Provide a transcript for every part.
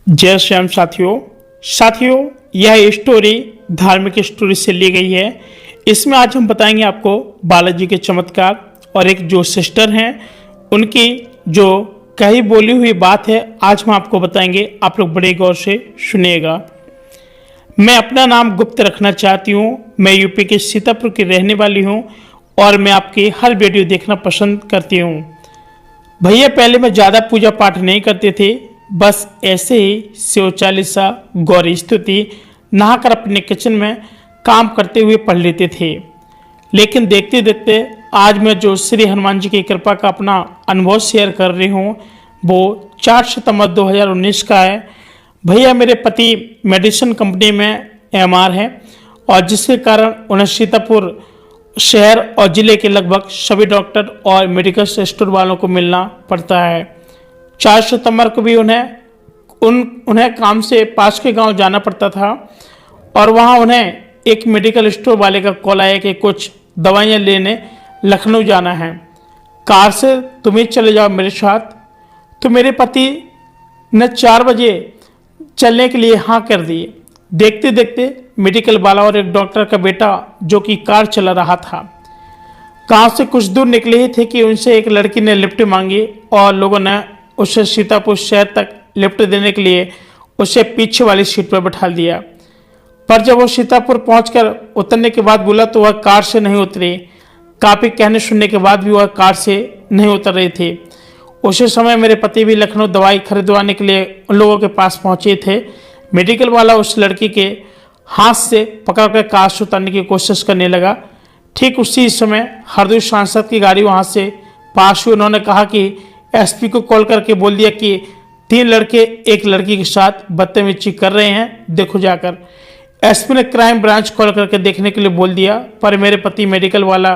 जय श्री राम साथियों, यह स्टोरी धार्मिक स्टोरी से ली गई है। इसमें आज हम बताएंगे आपको बालाजी के चमत्कार और एक जो सिस्टर हैं उनकी जो कही बोली हुई बात है, आज हम आपको बताएंगे। आप लोग बड़े गौर से सुनिएगा। मैं अपना नाम गुप्त रखना चाहती हूँ। मैं यूपी के सीतापुर की रहने वाली हूँ और मैं आपकी हर वीडियो देखना पसंद करती हूँ। भैया, पहले मैं ज़्यादा पूजा पाठ नहीं करते थे, बस ऐसे ही शिव चालीसा, गौरी स्तुति नहाकर अपने किचन में काम करते हुए पढ़ लेते थे। लेकिन देखते देखते आज मैं जो श्री हनुमान जी की कृपा का अपना अनुभव शेयर कर रही हूँ वो 4 सितंबर 2019 का है। भैया, मेरे पति मेडिसिन कंपनी में एमआर हैं और जिसके कारण उन्हें सीतापुर शहर और ज़िले के लगभग सभी डॉक्टर और मेडिकल स्टोर वालों को मिलना पड़ता है। 4 सितंबर को भी उन्हें काम से पास के गांव जाना पड़ता था और वहां उन्हें एक मेडिकल स्टोर वाले का कॉल आया कि कुछ दवाइयां लेने लखनऊ जाना है, कार से तुम ही चले जाओ मेरे साथ। तो मेरे पति ने 4 बजे चलने के लिए हाँ कर दिए। देखते देखते मेडिकल वाला और एक डॉक्टर का बेटा जो कि कार चला रहा था, गांव से कुछ दूर निकले ही थे कि उनसे एक लड़की ने लिफ्ट मांगी और लोगों ने उसे सीतापुर शहर तक लिफ्ट देने के लिए उसे पीछे वाली सीट पर बैठा दिया। पर जब वो सीतापुर पहुंचकर उतरने के बाद बोला तो वह कार से नहीं उतरी। काफ़ी कहने सुनने के बाद भी वह कार से नहीं उतर रही थी। उसी समय मेरे पति भी लखनऊ दवाई खरीदवाने के लिए उन लोगों के पास पहुंचे थे। मेडिकल वाला उस लड़की के हाथ से पकड़कर कार से उतारने की कोशिश करने लगा। ठीक उसी समय हरदोई सांसद की गाड़ी वहां से पास हुई। उन्होंने कहा कि एसपी को कॉल करके बोल दिया कि 3 लड़के एक लड़की के साथ बदतमीजी कर रहे हैं, देखो जाकर। एसपी ने क्राइम ब्रांच कॉल करके देखने के लिए बोल दिया, पर मेरे पति मेडिकल वाला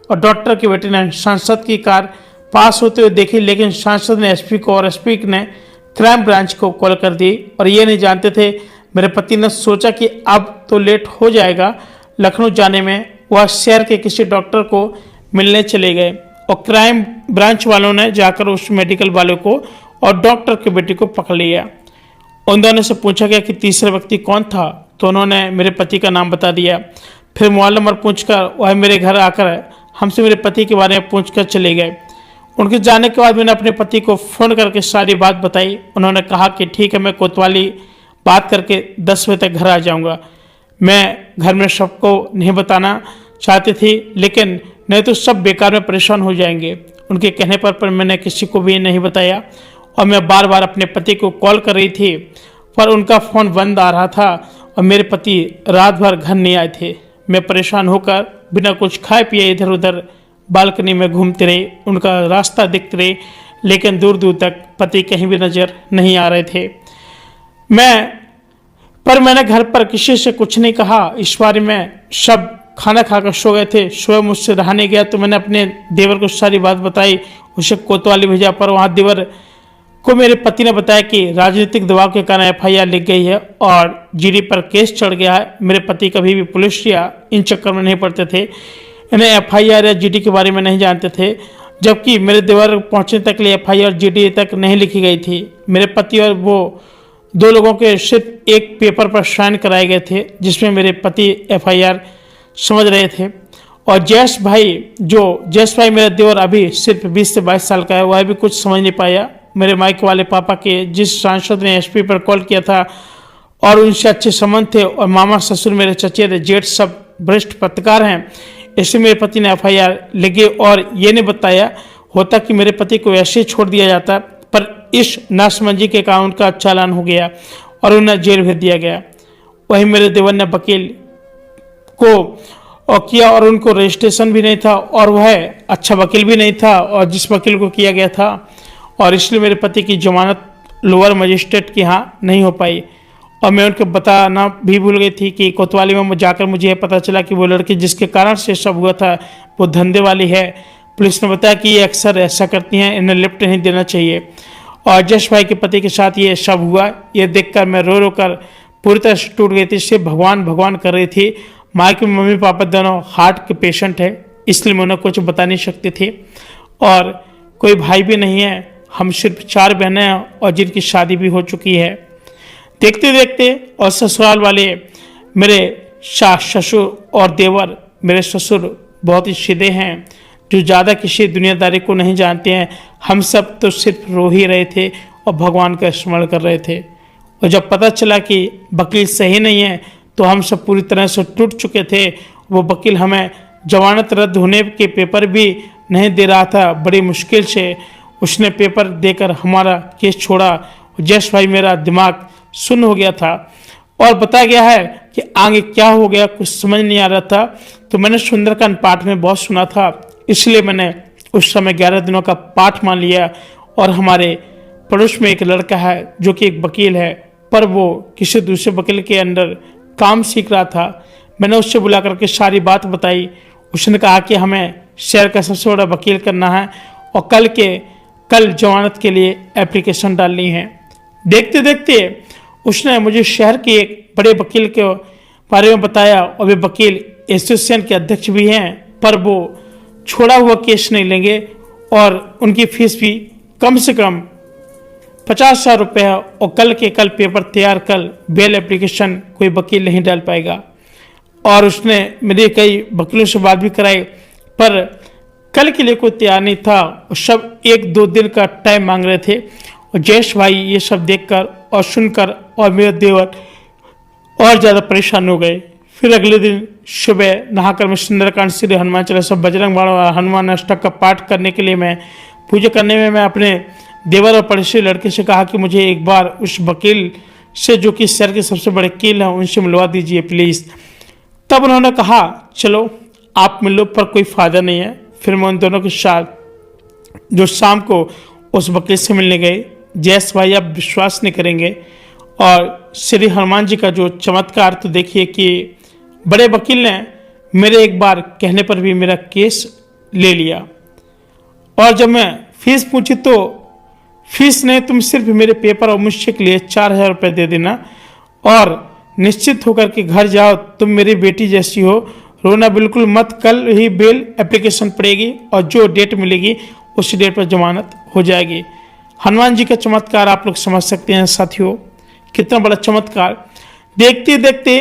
और डॉक्टर के बेटे ने सांसद की कार पास होते हुए देखी, लेकिन सांसद ने एसपी को और एसपी ने क्राइम ब्रांच को कॉल कर दी और ये नहीं जानते थे। मेरे पति ने सोचा कि अब तो लेट हो जाएगा लखनऊ जाने में। वह शहर के किसी डॉक्टर को मिलने चले गए और क्राइम ब्रांच वालों ने जाकर उस मेडिकल वाले को और डॉक्टर के बेटे को पकड़ लिया। उन दोनों से पूछा गया कि तीसरा व्यक्ति कौन था, तो उन्होंने मेरे पति का नाम बता दिया। फिर मोबाइल नंबर पूछकर वह मेरे घर आकर हमसे मेरे पति के बारे में पूछकर चले गए। उनके जाने के बाद मैंने अपने पति को फ़ोन करके सारी बात बताई। उन्होंने कहा कि ठीक है, मैं कोतवाली बात करके 10 बजे तक घर आ जाऊंगा। मैं घर में सबको नहीं बताना चाहती थी, लेकिन नहीं तो सब बेकार में परेशान हो जाएंगे। उनके कहने पर मैंने किसी को भी नहीं बताया और मैं बार बार अपने पति को कॉल कर रही थी, पर उनका फ़ोन बंद आ रहा था और मेरे पति रात भर घर नहीं आए थे। मैं परेशान होकर बिना कुछ खाए पिए इधर उधर बालकनी में घूमते रही। उनका रास्ता दिखते रही, लेकिन दूर दूर तक पति कहीं भी नज़र नहीं आ रहे थे। मैंने घर पर किसी से कुछ नहीं कहा। इस बारे में सब खाना खाकर सो गए थे। सुबह मुझसे रहा नहीं गया तो मैंने अपने देवर को सारी बात बताई। उसे कोतवाली भेजा, पर वहाँ देवर को मेरे पति ने बताया कि राजनीतिक दबाव के कारण एफआईआर लिख गई है और जीडी पर केस चढ़ गया है। मेरे पति कभी भी पुलिस या इन चक्कर में नहीं पड़ते थे। इन्हें एफआईआर या जीडी के बारे में नहीं जानते थे, जबकि मेरे देवर पहुँचने तक लिए एफआईआर जीडी तक नहीं लिखी गई थी। मेरे पति और वो 2 लोगों के सिर्फ एक पेपर पर साइन कराए गए थे जिसमें मेरे पति एफआईआर समझ रहे थे। और जयेश भाई मेरा देवर अभी सिर्फ 20 से 22 साल का है, वह भी कुछ समझ नहीं पाया। मेरे मायके वाले पापा के जिस सांसद ने एसपी पर कॉल किया था और उनसे अच्छे संबंध थे, और मामा ससुर मेरे चचेरे जेठ सब वरिष्ठ पत्रकार हैं, इसलिए मेरे पति ने एफआईआर लिखी और ये नहीं बताया होता कि मेरे पति को ऐसे छोड़ दिया जाता, पर इस नासमंजी के कारण उनका चालान हो गया और उन्हें जेल भेज दिया गया। वहीं मेरे देवर ने वकील को किया और उनको रजिस्ट्रेशन भी नहीं था और वह अच्छा वकील भी नहीं था और जिस वकील को किया गया था, और इसलिए मेरे पति की जमानत लोअर मजिस्ट्रेट के यहाँ नहीं हो पाई। और मैं उनको बताना भी भूल गई थी कि कोतवाली में जाकर मुझे पता चला कि वो लड़की जिसके कारण से सब हुआ था वो धंधे वाली है। पुलिस ने बताया कि ये अक्सर ऐसा करती हैं, इन्हें लिफ्ट नहीं देना चाहिए। और जश भाई के पति के साथ ये सब हुआ। ये देखकर मैं रो रो कर पूरी तरह से टूट गई थी। सिर्फ भगवान भगवान कर रही थी। माँ के मम्मी पापा दोनों हार्ट के पेशेंट है, इसलिए मैं उन्हें कुछ बता नहीं सकती थी और कोई भाई भी नहीं है। हम सिर्फ 4 बहनें हैं और जिनकी शादी भी हो चुकी है। देखते देखते और ससुराल वाले मेरे सास ससुर और देवर, मेरे ससुर बहुत ही सीधे हैं, जो ज़्यादा किसी दुनियादारी को नहीं जानते हैं। हम सब तो सिर्फ रो ही रहे थे और भगवान का स्मरण कर रहे थे। और जब पता चला कि वकील सही नहीं है तो हम सब पूरी तरह से टूट चुके थे। वो वकील हमें जमानत रद्द होने के पेपर भी नहीं दे रहा था। बड़ी मुश्किल से उसने पेपर देकर हमारा केस छोड़ा। जयेश भाई, मेरा दिमाग सुन्न हो गया था और बताया गया है कि आगे क्या हो गया कुछ समझ नहीं आ रहा था। तो मैंने सुंदरकांड पाठ में बहुत सुना था, इसलिए मैंने उस समय 11 दिनों का पाठ मान लिया। और हमारे पड़ोस में एक लड़का है जो कि एक वकील है, पर वो किसी दूसरे वकील के अंडर काम सीख रहा था। मैंने उससे बुला करके सारी बात बताई। उसने कहा कि हमें शहर का सबसे बड़ा वकील करना है और कल जमानत के लिए एप्लीकेशन डालनी है। देखते देखते उसने मुझे शहर के एक बड़े वकील के बारे में बताया और वे वकील एसोसिएशन के अध्यक्ष भी हैं, पर वो छोड़ा हुआ केस नहीं लेंगे और उनकी फीस भी कम से कम 50,000 रुपये है। और कल पेपर तैयार, कल बेल एप्लीकेशन कोई वकील नहीं डाल पाएगा। और उसने मेरे कई वकीलों से बात भी कराई, पर कल के लिए कोई तैयार नहीं था। सब 1-2 दिन का टाइम मांग रहे थे। और जयेश भाई ये सब देखकर और सुनकर और मेरे देवर और ज़्यादा परेशान हो गए। फिर अगले दिन सुबह नहाकर मैं सुंदरकांड श्री हनुमान चालीसा, बजरंग बाण और हनुमान अष्टक का पाठ करने के लिए मैं पूजा करने में मैं अपने देवर और पड़ोसी लड़के से कहा कि मुझे एक बार उस वकील से जो कि शहर के सबसे बड़े वकील हैं उनसे मिलवा दीजिए प्लीज़। तब उन्होंने कहा चलो आप मिलो, पर कोई फ़ायदा नहीं है। फिर मैं उन दोनों के साथ जो शाम को उस वकील से मिलने गए। जयेश भाई, आप विश्वास नहीं करेंगे, और श्री हनुमान जी का जो चमत्कार तो देखिए कि बड़े वकील ने मेरे एक बार कहने पर भी मेरा केस ले लिया। और जब मैं फीस पूछी तो फीस नहीं, तुम सिर्फ मेरे पेपर और मुझसे के लिए 4,000 रुपये दे देना और निश्चित होकर के घर जाओ, तुम मेरी बेटी जैसी हो, रोना बिल्कुल मत, कल ही बेल एप्लीकेशन पड़ेगी और जो डेट मिलेगी उसी डेट पर जमानत हो जाएगी। हनुमान जी का चमत्कार आप लोग समझ सकते हैं साथियों, कितना बड़ा चमत्कार। देखते देखते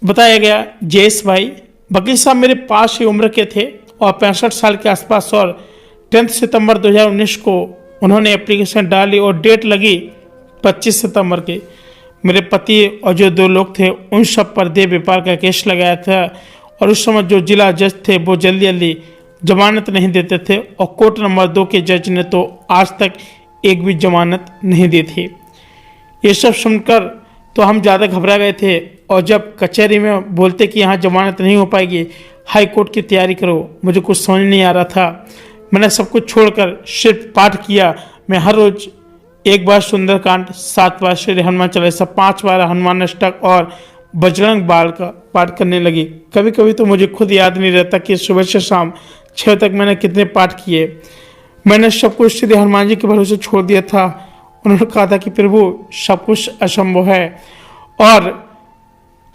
बताया गया जयेश भाई वकील साहब मेरे पास ही उम्र के थे और 65 साल के आसपास, और 10 सितंबर 2019 को उन्होंने एप्लीकेशन डाली और डेट लगी 25 सितंबर की। मेरे पति और जो 2 लोग थे उन सब पर देह व्यापार का केस लगाया था। और उस समय जो जिला जज थे वो जल्दी जल्दी जमानत नहीं देते थे और कोर्ट नंबर 2 के जज ने तो आज तक एक भी जमानत नहीं दी थी। ये सब सुनकर तो हम ज़्यादा घबरा गए थे। और जब कचहरी में बोलते कि यहाँ जमानत नहीं हो पाएगी, हाई कोर्ट की तैयारी करो, मुझे कुछ समझ नहीं आ रहा था। मैंने सब कुछ छोड़कर सिर्फ पाठ किया। मैं हर रोज 1 बार सुंदरकांड, 7 बार श्री हनुमान चालीसा, 5 बार हनुमान अष्टक और बजरंग बाण का पाठ करने लगी। कभी कभी तो मुझे खुद याद नहीं रहता कि सुबह से शाम 6 तक मैंने कितने पाठ किए। मैंने सब कुछ श्री हनुमान जी के भरोसे छोड़ दिया था। उन्होंने कहा था कि प्रभु सब कुछ असंभव है, और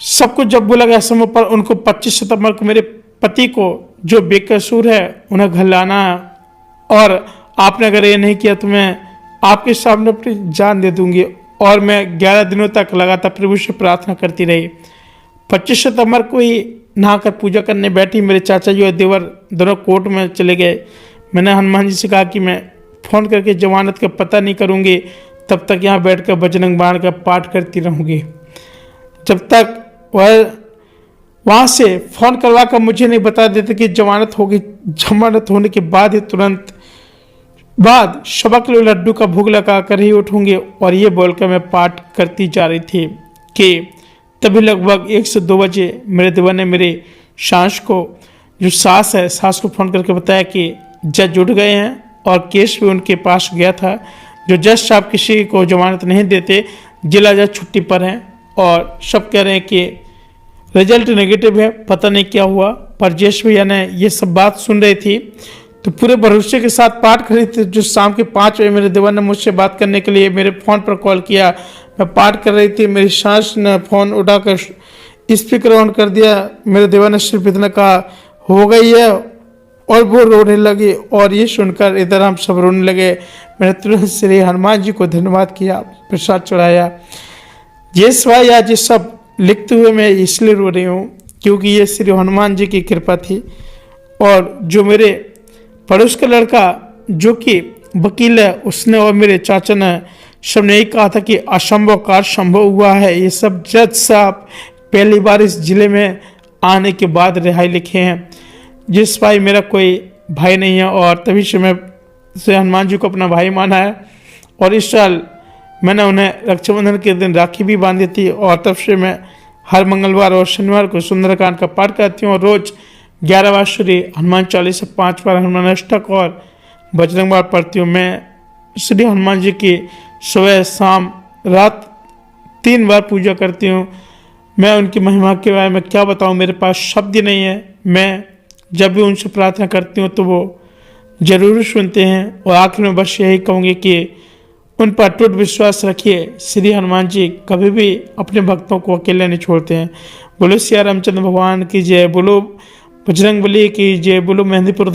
सब कुछ जब बोला गया असंभव, पर उनको 25 सितंबर को मेरे पति को जो बेकसूर है उन्हें घर लाना है, और आपने अगर ये नहीं किया तो मैं आपके सामने अपनी जान दे दूंगी। और मैं 11 दिनों तक लगातार प्रभु से प्रार्थना करती रही। 25 सितंबर को ही नहाकर पूजा करने बैठी। मेरे चाचा जी और देवर दोनों कोर्ट में चले गए। मैंने हनुमान जी से कहा कि मैं फ़ोन करके जमानत का पता नहीं करूँगी, तब तक यहाँ बैठकर बजरंग बाण का पाठ करती रहूँगी। जब तक वह वहाँ से फ़ोन करवा कर मुझे नहीं बता देते कि जमानत होगी। जमानत होने के बाद ही तुरंत बाद 1.25 किलो लड्डू का भोग लगा कर ही उठूँगी। और ये बोलकर मैं पाठ करती जा रही थी कि तभी लगभग 1 से 2 बजे मेरे देवर ने मेरी सास को, जो सास है, सास को फ़ोन करके बताया कि जज उठ गए हैं और केस भी उनके पास गया था। जो जज साहब किसी को जमानत नहीं देते, जिला जज छुट्टी पर हैं और सब कह रहे हैं कि रिजल्ट नेगेटिव है, पता नहीं क्या हुआ। पर जयेश भैया ने ये सब बात सुन रही थी तो पूरे भरोसे के साथ पाठ करी थी। जो शाम के 5 बजे मेरे देवर ने मुझसे बात करने के लिए मेरे फ़ोन पर कॉल किया। मैं पाठ कर रही थी, मेरी सास ने फ़ोन उठाकर स्पीकर ऑन कर दिया। मेरे देवर ने सिर्फ इतना कहा हो गई है, और वो रोने लगी। और ये सुनकर इधर हम सब रोने लगे। मैंने तुरंत श्री हनुमान जी को धन्यवाद किया, प्रसाद चढ़ाया। ये सवाल आज ये सब लिखते हुए मैं इसलिए रो रही हूँ क्योंकि ये श्री हनुमान जी की कृपा थी। और जो मेरे पड़ोस का लड़का जो कि वकील है, उसने और मेरे चाचा ने सबने यही कहा था कि असंभव कार्य संभव हुआ है। ये सब जज साहब पहली बार इस जिले में आने के बाद रिहाई लिखे हैं। जिस भाई मेरा कोई भाई नहीं है और तभी से मैं हनुमान जी को अपना भाई माना है। और इस साल मैंने उन्हें रक्षाबंधन के दिन राखी भी बांधी थी और तब से मैं हर मंगलवार और शनिवार को सुंदरकांड का पाठ करती हूँ और रोज 11 बार श्री हनुमान चालीसा, 5 बार हनुमान अष्टक और बजरंग बाण पढ़ती हूँ। मैं श्री हनुमान जी की सुबह शाम रात 3 बार पूजा करती हूँ। मैं उनकी महिमा के बारे में क्या बताऊँ, मेरे पास शब्द ही नहीं है। मैं जब भी उनसे प्रार्थना करती हूँ तो वो जरूर सुनते हैं। और आखिर में बस यही कहूँगी कि उन पर अटूट विश्वास रखिए। श्री हनुमान जी कभी भी अपने भक्तों को अकेले नहीं छोड़ते हैं। बोलो सिया रामचंद्र भगवान की जय, बोलो बजरंगबली की जय, बोलो मेहंदीपुर